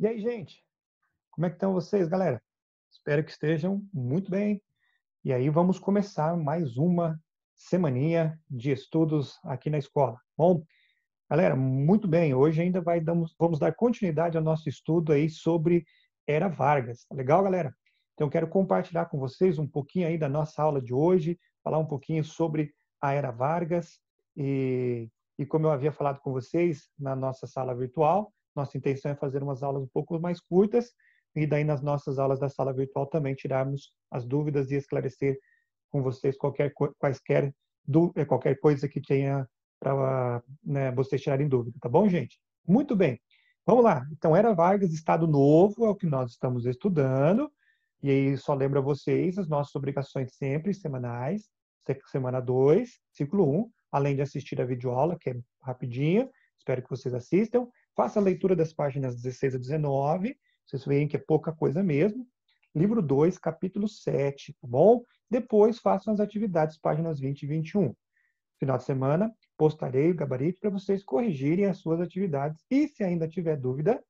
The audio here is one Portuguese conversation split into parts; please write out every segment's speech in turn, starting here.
E aí, gente? Como é que estão vocês, galera? Espero que estejam muito bem. E aí, vamos começar mais uma semaninha de estudos aqui na escola. Bom, galera, muito bem. Hoje ainda vamos dar continuidade ao nosso estudo aí sobre Era Vargas. Tá legal, galera? Então, quero compartilhar com vocês um pouquinho aí da nossa aula de hoje, falar um pouquinho sobre a Era Vargas e, e como eu havia falado com vocês na nossa sala virtual, nossa intenção é fazer umas aulas um pouco mais curtas e daí nas nossas aulas da sala virtual também tirarmos as dúvidas e esclarecer com vocês qualquer coisa que tenha para, né, vocês tirarem dúvida, tá bom, gente? Muito bem. Vamos lá. Então, Era Vargas, Estado Novo, é o que nós estamos estudando. E aí, só lembra vocês as nossas obrigações sempre semanais, semana 2, ciclo 1, além de assistir a videoaula, que é rapidinha, espero que vocês assistam. Faça a leitura das páginas 16 a 19, vocês veem que é pouca coisa mesmo. Livro 2, capítulo 7, tá bom? Depois façam as atividades, páginas 20 e 21. Final de semana, postarei o gabarito para vocês corrigirem as suas atividades. E se ainda tiver dúvida,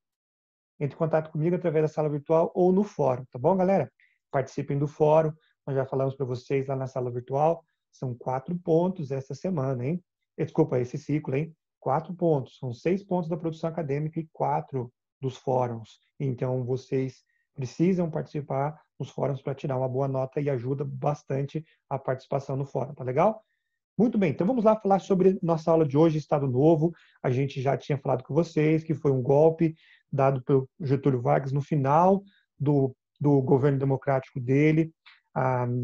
entre em contato comigo através da sala virtual ou no fórum, tá bom, galera? Participem do fórum, nós já falamos para vocês lá na sala virtual, são 4 pontos essa semana, hein? Desculpa, esse ciclo, hein? 4 pontos, são 6 pontos da produção acadêmica e 4 dos fóruns. Então, vocês precisam participar dos fóruns para tirar uma boa nota e ajuda bastante a participação no fórum, tá legal? Muito bem, então vamos lá falar sobre nossa aula de hoje, Estado Novo. A gente já tinha falado com vocês que foi um golpe dado pelo Getúlio Vargas no final do governo democrático dele,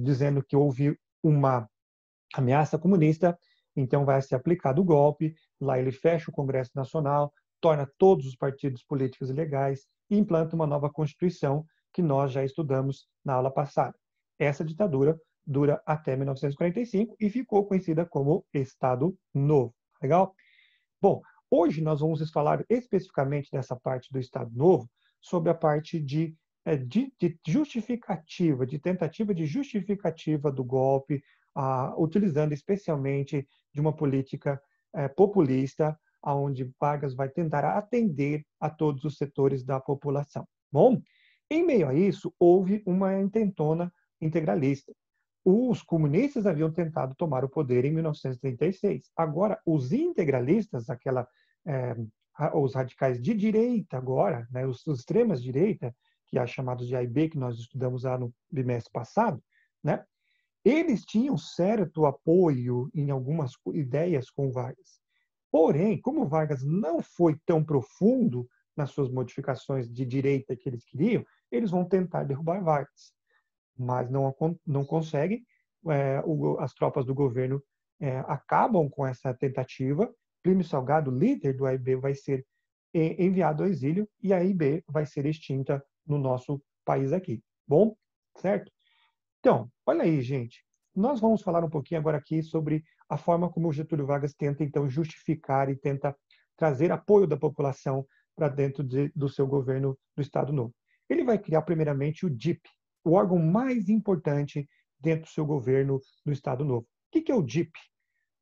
dizendo que houve uma ameaça comunista, então vai ser aplicado o golpe. Lá ele fecha o Congresso Nacional, torna todos os partidos políticos ilegais e implanta uma nova Constituição que nós já estudamos na aula passada. Essa ditadura dura até 1945 e ficou conhecida como Estado Novo. Legal? Bom, hoje nós vamos falar especificamente dessa parte do Estado Novo, sobre a parte de justificativa, de tentativa de justificativa do golpe, utilizando especialmente de uma política populista, onde Vargas vai tentar atender a todos os setores da população. Bom, em meio a isso, houve uma intentona integralista. Os comunistas haviam tentado tomar o poder em 1936. Agora, os integralistas, é, os radicais de direita agora, né, os extremas direita, que é chamados de A e B, que nós estudamos lá no bimestre passado, né, eles tinham certo apoio em algumas ideias com Vargas. Porém, como Vargas não foi tão profundo nas suas modificações de direita que eles queriam, eles vão tentar derrubar Vargas, mas não conseguem. As tropas do governo acabam com essa tentativa. Plínio Salgado, líder do AIB, vai ser enviado ao exílio e a AIB vai ser extinta no nosso país aqui. Bom, certo? Então, olha aí, gente. Nós vamos falar um pouquinho agora aqui sobre a forma como o Getúlio Vargas tenta, então, justificar e tenta trazer apoio da população para dentro do seu governo do Estado Novo. Ele vai criar, primeiramente, o DIP, o órgão mais importante dentro do seu governo do Estado Novo. O que é o DIP?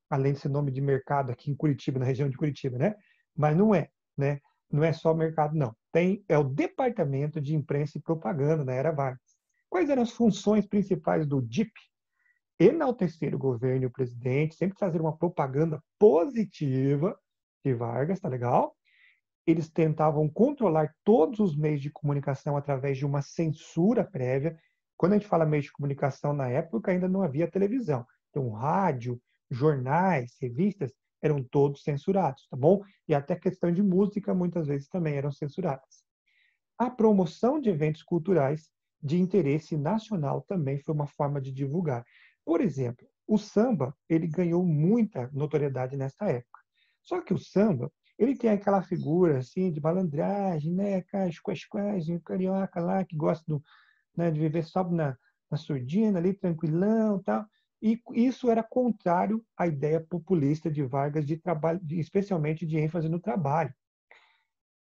Além de ser nome de mercado aqui em Curitiba, na região de Curitiba, né? Mas não é, né? Não é só mercado, não. É o Departamento de Imprensa e Propaganda na era Vargas. Quais eram as funções principais do DIP? Enaltecer o governo e o presidente, sempre fazer uma propaganda positiva de Vargas, tá legal? Eles tentavam controlar todos os meios de comunicação através de uma censura prévia. Quando a gente fala meios de comunicação, na época ainda não havia televisão. Então, rádio, jornais, revistas eram todos censurados, tá bom? E até questão de música, muitas vezes também eram censuradas. A promoção de eventos culturais de interesse nacional também foi uma forma de divulgar. Por exemplo, o samba, ele ganhou muita notoriedade nessa época. Só que o samba, ele tem aquela figura assim de malandragem, né, quase, carioca lá que gosta né, de viver só na surdina ali, tranquilão, tal. E isso era contrário à ideia populista de Vargas de trabalho, especialmente de ênfase no trabalho.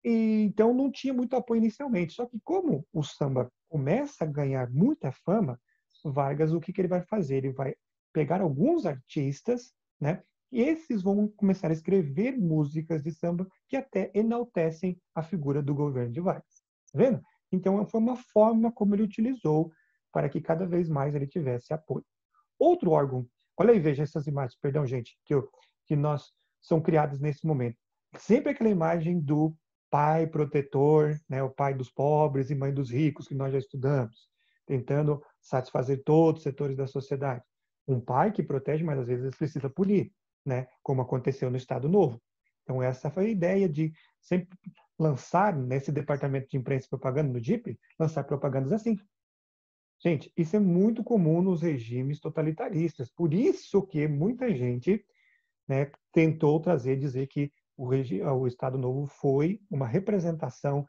E, então não tinha muito apoio inicialmente. Só que como o samba começa a ganhar muita fama, Vargas, o que ele vai fazer? Ele vai pegar alguns artistas, né? E esses vão começar a escrever músicas de samba que até enaltecem a figura do governo de Vargas. vendo? Então, foi uma forma como ele utilizou para que cada vez mais ele tivesse apoio. Outro órgão, olha aí, veja essas imagens, perdão, gente, que nós são criadas nesse momento. Sempre aquela imagem do pai protetor, né, o pai dos pobres e mãe dos ricos, que nós já estudamos, tentando satisfazer todos os setores da sociedade. Um pai que protege, mas às vezes precisa punir, né, como aconteceu no Estado Novo. Então, essa foi a ideia de sempre lançar, nesse departamento de imprensa e propaganda, no DIP, lançar propagandas assim. Gente, isso é muito comum nos regimes totalitaristas. Por isso que muita gente, né, tentou dizer que o Estado Novo foi uma representação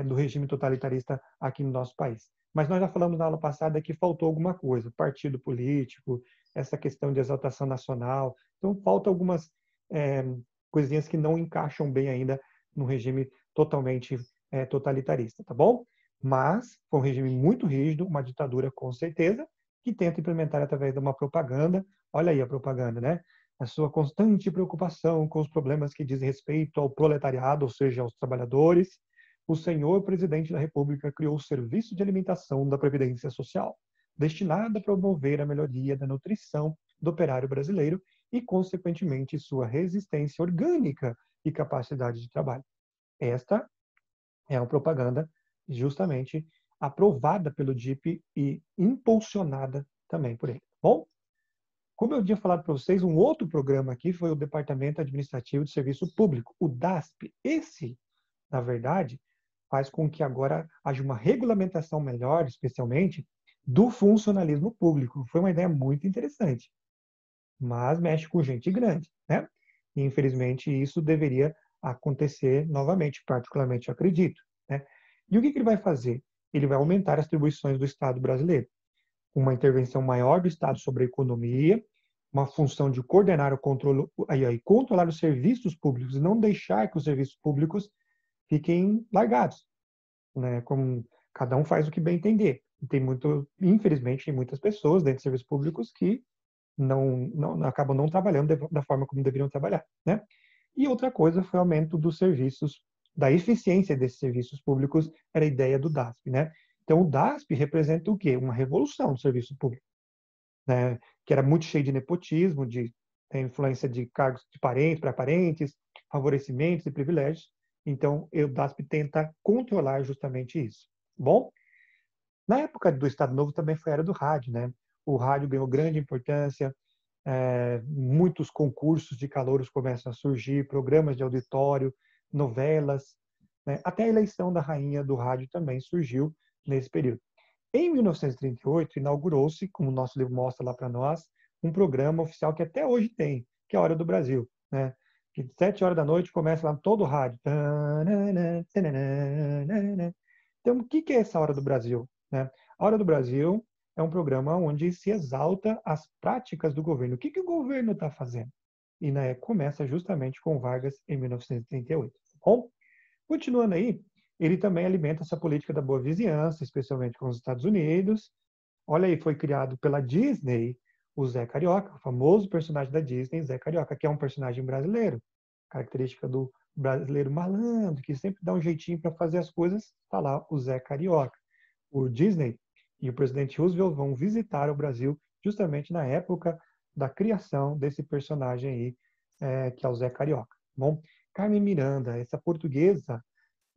do regime totalitarista aqui no nosso país. Mas nós já falamos na aula passada que faltou alguma coisa, partido político, essa questão de exaltação nacional. Então, falta algumas é, coisinhas que não encaixam bem ainda no regime totalmente totalitarista, tá bom? Mas foi um regime muito rígido, uma ditadura com certeza, que tenta implementar através de uma propaganda. Olha aí a propaganda, né? A sua constante preocupação com os problemas que dizem respeito ao proletariado, ou seja, aos trabalhadores, o senhor presidente da República criou o Serviço de Alimentação da Previdência Social, destinado a promover a melhoria da nutrição do operário brasileiro e, consequentemente, sua resistência orgânica e capacidade de trabalho. Esta é uma propaganda justamente aprovada pelo DIP e impulsionada também por ele. Bom, como eu tinha falado para vocês, um outro programa aqui foi o Departamento Administrativo de Serviço Público, o DASP. Esse, na verdade, faz com que agora haja uma regulamentação melhor, especialmente, do funcionalismo público. Foi uma ideia muito interessante, mas mexe com gente grande, né? E, infelizmente, isso deveria acontecer novamente, particularmente, eu acredito, né? E o que ele vai fazer? Ele vai aumentar as atribuições do Estado brasileiro, uma intervenção maior do Estado sobre a economia, uma função de coordenar o controle e controlar os serviços públicos e não deixar que os serviços públicos fiquem largados, né? Como cada um faz o que bem entender. E tem muito, infelizmente, tem muitas pessoas dentro de serviços públicos que não acabam não trabalhando da forma como deveriam trabalhar, né? E outra coisa foi o aumento dos serviços, da eficiência desses serviços públicos, era a ideia do DASP, né? Então, o DASP representa o quê? Uma revolução do serviço público, né? Que era muito cheio de nepotismo, de influência de cargos de parentes para parentes, favorecimentos e privilégios. Então, o DASP tenta controlar justamente isso. Bom, na época do Estado Novo também foi a era do rádio, né? O rádio ganhou grande importância, muitos concursos de calouros começam a surgir, programas de auditório, novelas, né? Até a eleição da rainha do rádio também surgiu nesse período. Em 1938, inaugurou-se, como o nosso livro mostra lá para nós, um programa oficial que até hoje tem, que é a Hora do Brasil, né? Que de 7 horas da noite começa lá em todo o rádio. Então, o que é essa Hora do Brasil, né? A Hora do Brasil é um programa onde se exalta as práticas do governo. O que o governo está fazendo? E né, começa justamente com Vargas em 1938. Tá bom? Continuando aí, ele também alimenta essa política da boa vizinhança, especialmente com os Estados Unidos. Olha aí, foi criado pela Disney o Zé Carioca, o famoso personagem da Disney, Zé Carioca, que é um personagem brasileiro, característica do brasileiro malandro, que sempre dá um jeitinho para fazer as coisas, está lá o Zé Carioca. O Disney e o presidente Roosevelt vão visitar o Brasil justamente na época da criação desse personagem aí, que é o Zé Carioca. Bom, Carmen Miranda, essa portuguesa,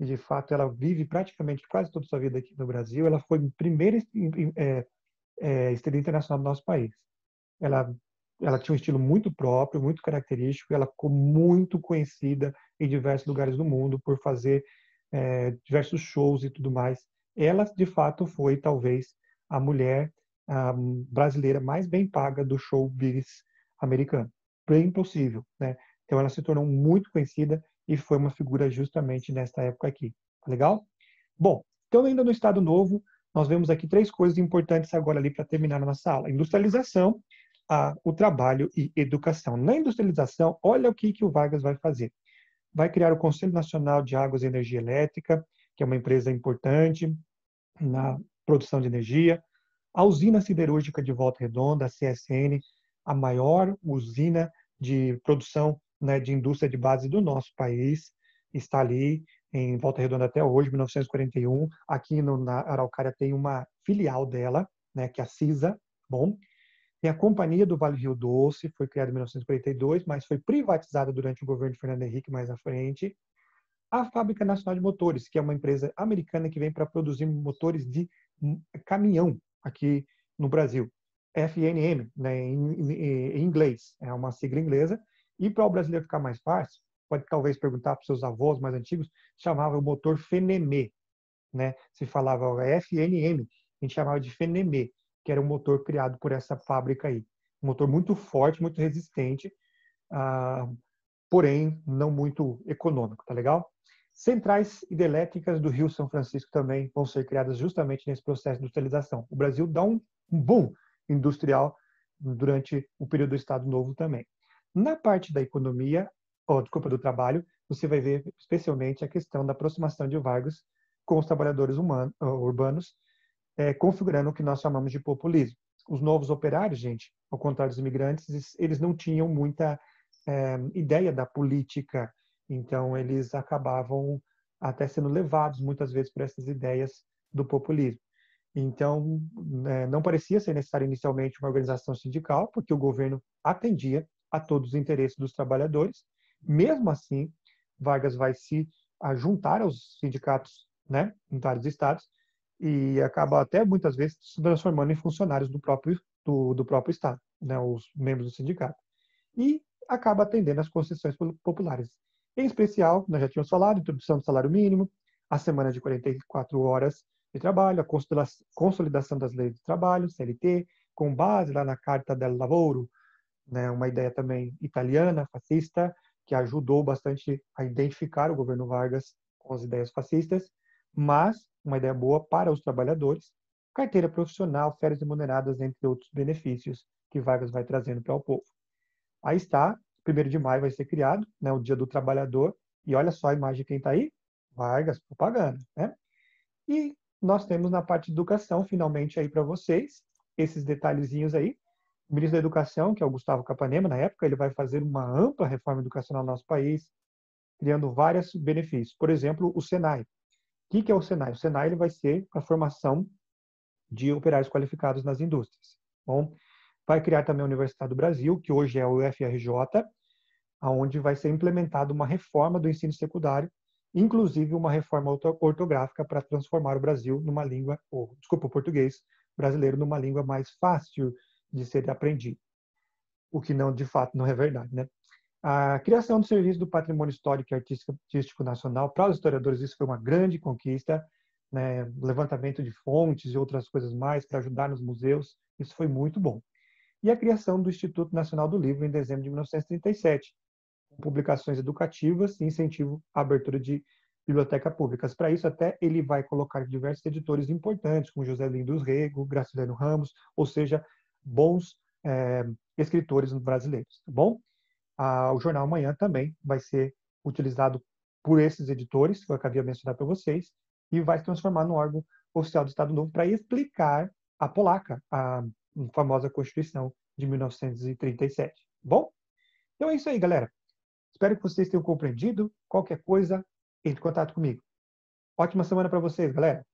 e de fato ela vive praticamente quase toda a sua vida aqui no Brasil, ela foi a primeira estrela internacional do nosso país. Ela, ela tinha um estilo muito próprio, muito característico, ela ficou muito conhecida em diversos lugares do mundo por fazer diversos shows e tudo mais. Ela, de fato, foi talvez a mulher brasileira mais bem paga do showbiz americano. Bem possível, né? Então ela se tornou muito conhecida e foi uma figura justamente nesta época aqui. Tá legal? Bom, então ainda no Estado Novo, nós vemos aqui três coisas importantes agora ali para terminar a nossa aula. Industrialização, o trabalho e educação. Na industrialização, olha o que o Vargas vai fazer. Vai criar o Conselho Nacional de Águas e Energia Elétrica, que é uma empresa importante na produção de energia. A usina siderúrgica de Volta Redonda, a CSN, a maior usina de produção, né, de indústria de base do nosso país, está ali. em Volta Redonda até hoje, 1941. Aqui na Araucária tem uma filial dela, né, que é a CISA. Bom, tem a Companhia do Vale Rio Doce, foi criada em 1942, mas foi privatizada durante o governo de Fernando Henrique mais à frente. A Fábrica Nacional de Motores, que é uma empresa americana que vem para produzir motores de caminhão aqui no Brasil. FNM, né, em inglês, é uma sigla inglesa. E para o brasileiro ficar mais fácil, pode talvez perguntar para os seus avós mais antigos, chamava o motor FNM, né? Se falava FNM, a gente chamava de FNM, que era um motor criado por essa fábrica aí. Um motor muito forte, muito resistente, porém não muito econômico, tá legal? Centrais hidrelétricas do Rio São Francisco também vão ser criadas justamente nesse processo de industrialização. O Brasil dá um boom industrial durante o período do Estado Novo também. Na parte da economia, do trabalho, você vai ver especialmente a questão da aproximação de Vargas com os trabalhadores urbanos, configurando o que nós chamamos de populismo. Os novos operários, gente, ao contrário dos imigrantes, eles não tinham muita ideia da política, então eles acabavam até sendo levados muitas vezes por essas ideias do populismo. Então, não parecia ser necessário inicialmente uma organização sindical, porque o governo atendia a todos os interesses dos trabalhadores. Mesmo assim, Vargas vai se juntar aos sindicatos, né, em vários estados, e acaba até muitas vezes se transformando em funcionários do próprio estado, né, os membros do sindicato. E acaba atendendo às concessões populares. Em especial, nós já tínhamos falado, introdução do salário mínimo, a semana de 44 horas de trabalho, a consolidação das leis de trabalho, CLT, com base lá na Carta del Lavoro, né, uma ideia também italiana, fascista, que ajudou bastante a identificar o governo Vargas com as ideias fascistas, mas uma ideia boa para os trabalhadores, carteira profissional, férias remuneradas, entre outros benefícios que Vargas vai trazendo para o povo. Aí está, 1º de maio vai ser criado, né, o Dia do Trabalhador, e olha só a imagem de quem está aí, Vargas, propaganda, né? E nós temos na parte de educação, finalmente aí para vocês, esses detalhezinhos aí. O ministro da Educação, que é o Gustavo Capanema, na época, ele vai fazer uma ampla reforma educacional no nosso país, criando vários benefícios. Por exemplo, o Senai. O que é o Senai? O Senai ele vai ser a formação de operários qualificados nas indústrias. Bom, vai criar também a Universidade do Brasil, que hoje é o UFRJ, onde vai ser implementada uma reforma do ensino secundário, inclusive uma reforma ortográfica para transformar o Brasil numa língua, o português brasileiro numa língua mais fácil de ser aprendido. O que não, de fato, não é verdade, né? A criação do Serviço do Patrimônio Histórico e Artístico Nacional, para os historiadores, isso foi uma grande conquista, né? Levantamento de fontes e outras coisas mais para ajudar nos museus, isso foi muito bom. E a criação do Instituto Nacional do Livro em dezembro de 1937, com publicações educativas e incentivo à abertura de bibliotecas públicas. Para isso, até ele vai colocar diversos editores importantes, como José Lindos Rego, Graciliano Ramos, ou seja, bons escritores brasileiros, tá bom? O Jornal Amanhã também vai ser utilizado por esses editores, que eu havia mencionado para vocês, e vai se transformar no órgão oficial do Estado Novo para explicar a polaca, a famosa Constituição de 1937. Bom? Então é isso aí, galera. Espero que vocês tenham compreendido. Qualquer coisa, entre em contato comigo. Ótima semana para vocês, galera.